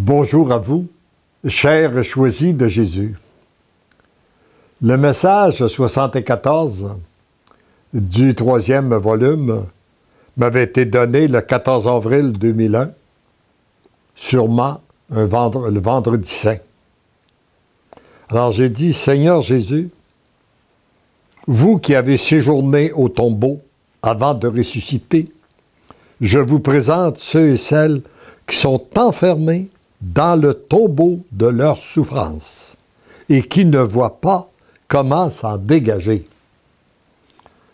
Bonjour à vous, chers choisis de Jésus. Le message 74 du 3e volume m'avait été donné le 14 avril 2001, sûrement le vendredi saint. Alors j'ai dit, Seigneur Jésus, vous qui avez séjourné au tombeau avant de ressusciter, je vous présente ceux et celles qui sont enfermés dans le tombeau de leur souffrance et qui ne voient pas comment s'en dégager.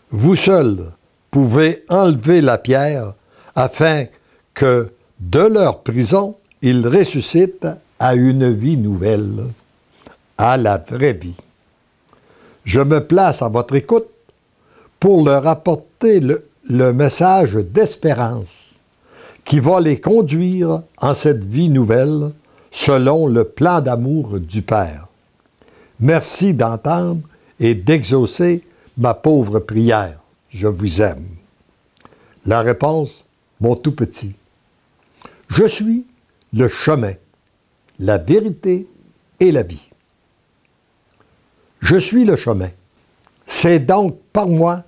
Vous seuls pouvez enlever la pierre afin que, de leur prison, ils ressuscitent à une vie nouvelle, à la vraie vie. Je me place à votre écoute pour leur apporter le message d'espérance qui va les conduire en cette vie nouvelle selon le plan d'amour du Père. Merci d'entendre et d'exaucer ma pauvre prière. Je vous aime. La réponse, mon tout petit. Je suis le chemin, la vérité et la vie. Je suis le chemin. C'est donc par moi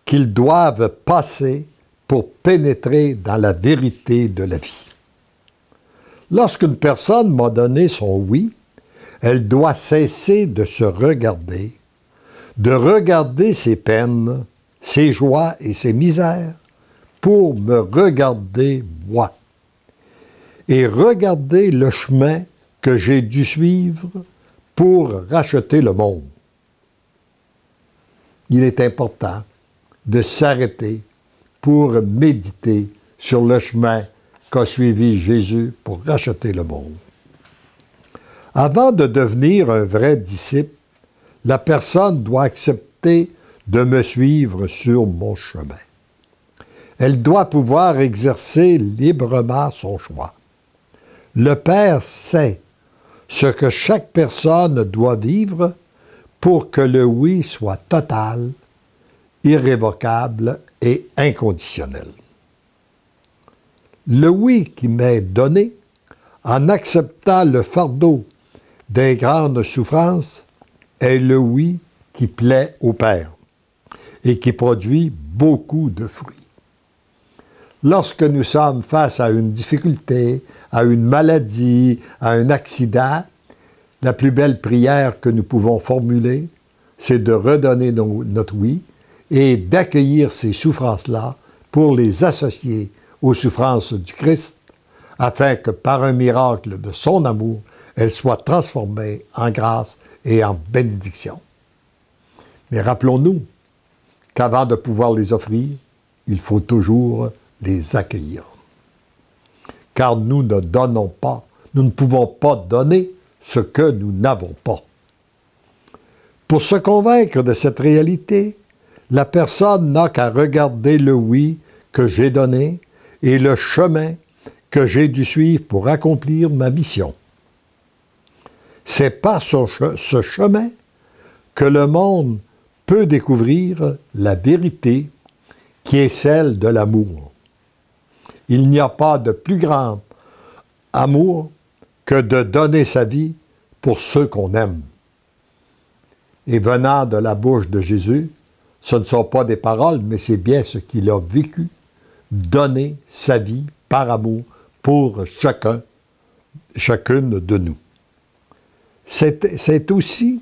qu'ils doivent passer pour pénétrer dans la vérité de la vie. Lorsqu'une personne m'a donné son oui, elle doit cesser de se regarder, de regarder ses peines, ses joies et ses misères, pour me regarder moi, et regarder le chemin que j'ai dû suivre pour racheter le monde. Il est important de s'arrêter pour méditer sur le chemin qu'a suivi Jésus pour racheter le monde. Avant de devenir un vrai disciple, la personne doit accepter de me suivre sur mon chemin. Elle doit pouvoir exercer librement son choix. Le Père sait ce que chaque personne doit vivre pour que le oui soit total, irrévocable et inconditionnel. Le oui qui m'est donné, en acceptant le fardeau des grandes souffrances, est le oui qui plaît au Père et qui produit beaucoup de fruits. Lorsque nous sommes face à une difficulté, à une maladie, à un accident, la plus belle prière que nous pouvons formuler, c'est de redonner notre oui et d'accueillir ces souffrances-là pour les associer aux souffrances du Christ, afin que par un miracle de son amour, elles soient transformées en grâce et en bénédiction. Mais rappelons-nous qu'avant de pouvoir les offrir, il faut toujours les accueillir. Car nous ne donnons pas, nous ne pouvons pas donner ce que nous n'avons pas. Pour se convaincre de cette réalité, la personne n'a qu'à regarder le oui que j'ai donné et le chemin que j'ai dû suivre pour accomplir ma mission. C'est par ce chemin que le monde peut découvrir la vérité qui est celle de l'amour. Il n'y a pas de plus grand amour que de donner sa vie pour ceux qu'on aime. Et venant de la bouche de Jésus, ce ne sont pas des paroles, mais c'est bien ce qu'il a vécu, donner sa vie par amour pour chacune de nous. C'est aussi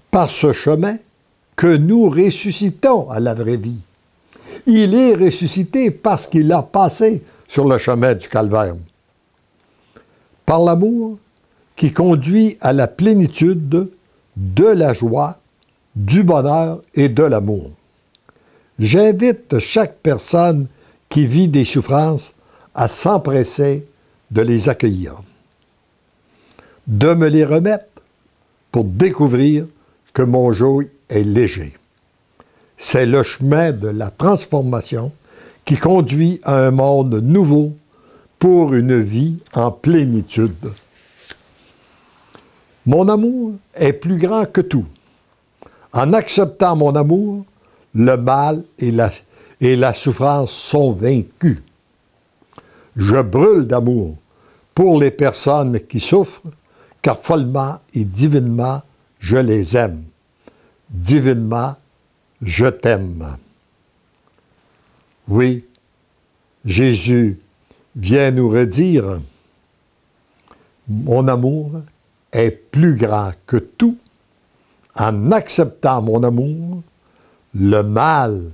par ce chemin que nous ressuscitons à la vraie vie. Il est ressuscité parce qu'il a passé sur le chemin du calvaire. Par l'amour qui conduit à la plénitude de la joie, du bonheur et de l'amour. J'invite chaque personne qui vit des souffrances à s'empresser de les accueillir, de me les remettre pour découvrir que mon joug est léger. C'est le chemin de la transformation qui conduit à un monde nouveau pour une vie en plénitude. Mon amour est plus grand que tout. En acceptant mon amour, le mal et la souffrance sont vaincus. Je brûle d'amour pour les personnes qui souffrent, car follement et divinement, je les aime. Divinement, je t'aime. Oui, Jésus vient nous redire, mon amour est plus grand que tout. En acceptant mon amour, le mal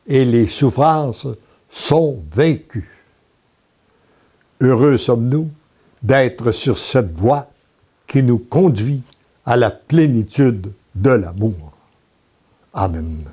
et les souffrances sont vaincus. Heureux sommes-nous d'être sur cette voie qui nous conduit à la plénitude de l'amour. Amen.